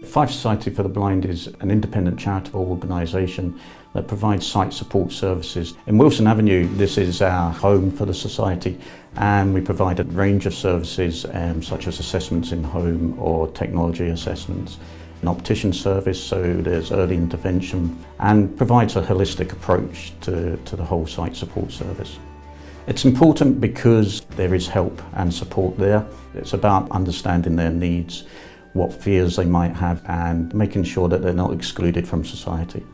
Fife Society for the Blind is an independent charitable organisation that provides sight support services. In Wilson Avenue, this is our home for the society, and we provide a range of services such as assessments in home or technology assessments, an optician service, so there's early intervention, and provides a holistic approach to the whole sight support service. It's important because there is help and support there. It's about understanding their needs, what fears they might have, and making sure that they're not excluded from society.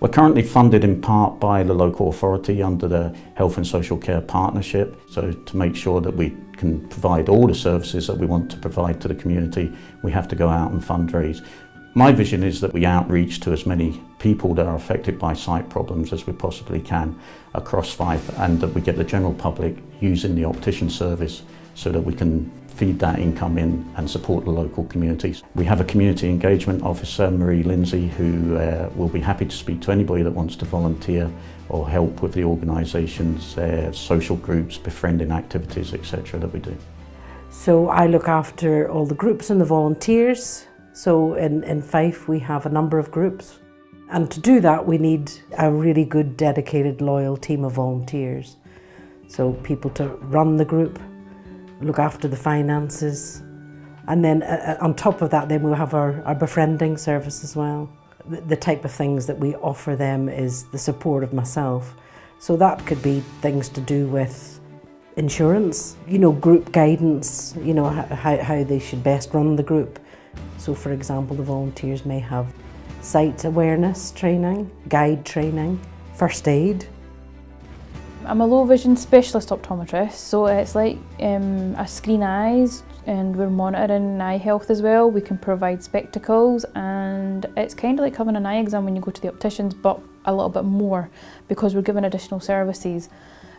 We're currently funded in part by the local authority under the Health and Social Care Partnership, so to make sure that we can provide all the services that we want to provide to the community, we have to go out and fundraise. My vision is that we outreach to as many people that are affected by sight problems as we possibly can across Fife, and that we get the general public using the optician service so that we can feed that income in and support the local communities. We have a community engagement officer, Marie Lindsay, who will be happy to speak to anybody that wants to volunteer or help with the organisations, social groups, befriending activities, etc. that we do. So I look after all the groups and the volunteers. So in Fife we have a number of groups, and to do that we need a really good, dedicated, loyal team of volunteers. So people to run the group, look after the finances, and then on top of that then we'll have our befriending service as well. The type of things that we offer them is the support of myself. So that could be things to do with insurance, group guidance, how they should best run the group. So for example, the volunteers may have sight awareness training, guide training, first aid. I'm a low vision specialist optometrist, so it's like I screen eyes and we're monitoring eye health as well. We can provide spectacles, and it's kind of like having an eye exam when you go to the opticians, but a little bit more because we're given additional services.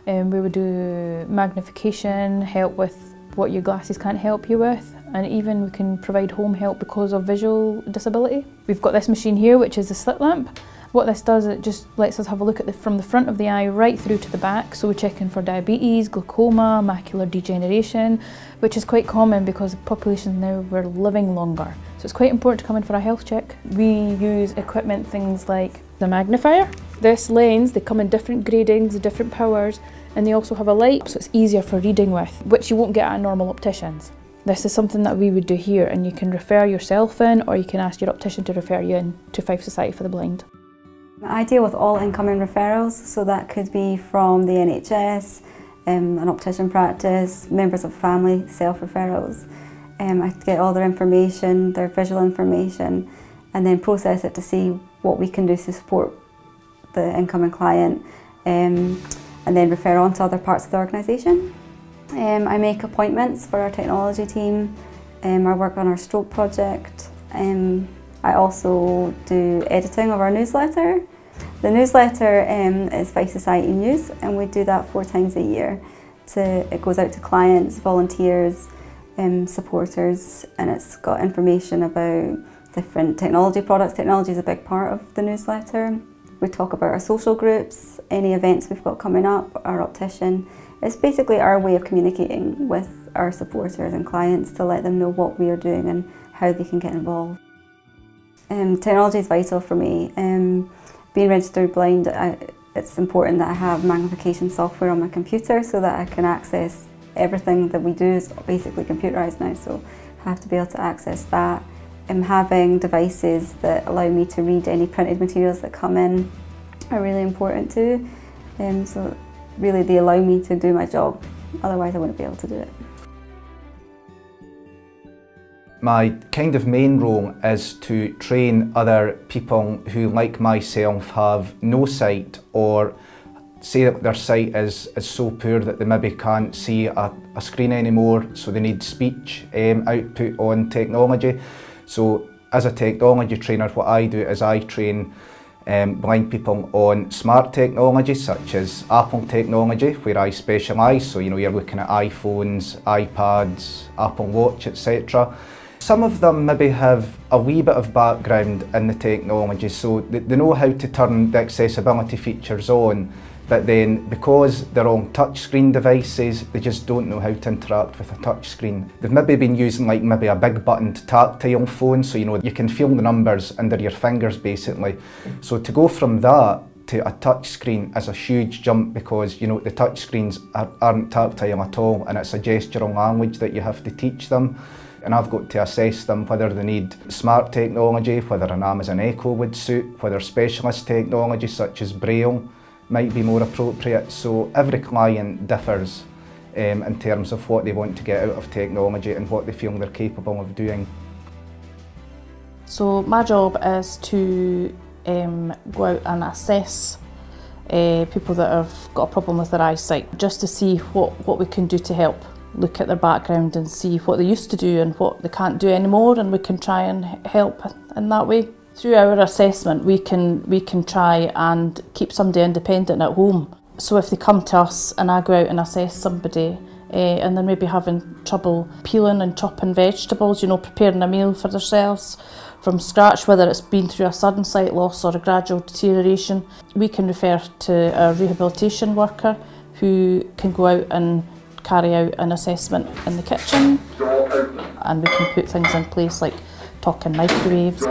We would do magnification, help with what your glasses can't help you with, and even we can provide home help because of visual disability. We've got this machine here, which is a slit lamp. What this does, it just lets us have a look at from the front of the eye right through to the back. So we're checking for diabetes, glaucoma, macular degeneration, which is quite common because the population now, we're living longer. So it's quite important to come in for a health check. We use equipment, things like the magnifier. This lens, they come in different gradings, different powers, and they also have a light, so it's easier for reading with, which you won't get at normal opticians. This is something that we would do here, and you can refer yourself in, or you can ask your optician to refer you in to Fife Society for the Blind. I deal with all incoming referrals, so that could be from the NHS, an optician practice, members of family, self-referrals. I get all their information, their visual information, and then process it to see what we can do to support the incoming client, and then refer on to other parts of the organisation. I make appointments for our technology team. I work on our stroke project. I also do editing of our newsletter. The newsletter is Fife Society News, and we do that 4 times a year. It goes out to clients, volunteers, supporters, and it's got information about different technology products. Technology is a big part of the newsletter. We talk about our social groups, any events we've got coming up, our optician. It's basically our way of communicating with our supporters and clients to let them know what we are doing and how they can get involved. Technology is vital for me. Being registered blind, it's important that I have magnification software on my computer so that I can access everything that we do is basically computerised now, so I have to be able to access that. Having devices that allow me to read any printed materials that come in are really important too. So really they allow me to do my job, otherwise I wouldn't be able to do it. My kind of main role is to train other people who, like myself, have no sight or say that their sight is so poor that they maybe can't see a screen anymore, so they need speech output on technology. So as a technology trainer, what I do is I train blind people on smart technology such as Apple technology, where I specialise. So you're looking at iPhones, iPads, Apple Watch, etc. Some of them maybe have a wee bit of background in the technology, so they know how to turn the accessibility features on But then because they're on touchscreen devices, they just don't know how to interact with a touchscreen. They've maybe been using like maybe a big buttoned tactile phone, so you know you can feel the numbers under your fingers basically. So to go from that to a touchscreen is a huge jump, because you know the touchscreens aren't tactile at all, and it's a gestural language that you have to teach them. And I've got to assess them whether they need smart technology, whether an Amazon Echo would suit, whether specialist technology such as Braille might be more appropriate. So every client differs in terms of what they want to get out of technology and what they feel they're capable of doing. So my job is to go out and assess people that have got a problem with their eyesight, just to see what we can do to help. Look at their background and see what they used to do and what they can't do anymore, and we can try and help in that way. Through our assessment we can try and keep somebody independent at home. So if they come to us and I go out and assess somebody and they're maybe having trouble peeling and chopping vegetables, you know, preparing a meal for themselves from scratch, whether it's been through a sudden sight loss or a gradual deterioration, we can refer to a rehabilitation worker who can go out and carry out an assessment in the kitchen, and we can put things in place like talking microwaves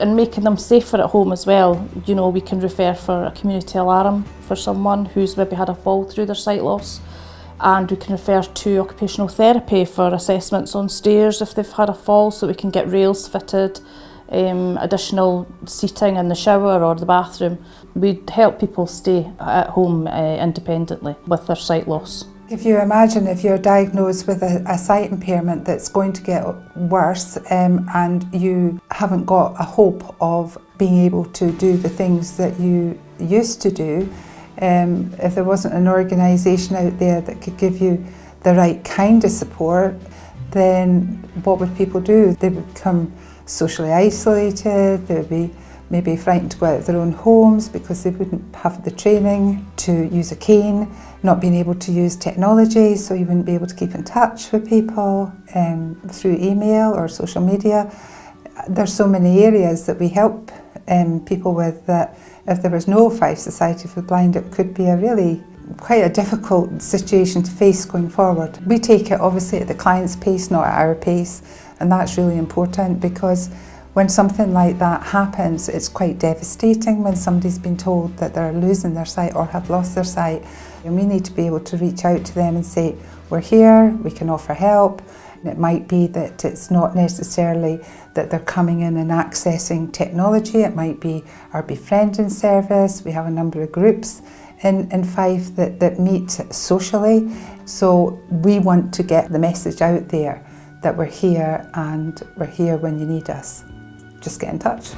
and making them safer at home as well. You know, we can refer for a community alarm for someone who's maybe had a fall through their sight loss, and we can refer to occupational therapy for assessments on stairs if they've had a fall, so we can get rails fitted, additional seating in the shower or the bathroom. We help people stay at home independently with their sight loss. If you imagine if you're diagnosed with a sight impairment that's going to get worse and you haven't got a hope of being able to do the things that you used to do, if there wasn't an organisation out there that could give you the right kind of support, then what would people do? They would become socially isolated, they would be maybe frightened to go out of their own homes because they wouldn't have the training to use a cane, not being able to use technology, so you wouldn't be able to keep in touch with people through email or social media. There's so many areas that we help people with that if there was no Fife Society for the Blind, it could be a really quite a difficult situation to face going forward. We take it obviously at the client's pace, not at our pace, and that's really important, because when something like that happens, it's quite devastating when somebody's been told that they're losing their sight or have lost their sight. And we need to be able to reach out to them and say, we're here, we can offer help. And it might be that it's not necessarily that they're coming in and accessing technology. It might be our befriending service. We have a number of groups in Fife that meet socially. So we want to get the message out there that we're here and we're here when you need us. Just get in touch.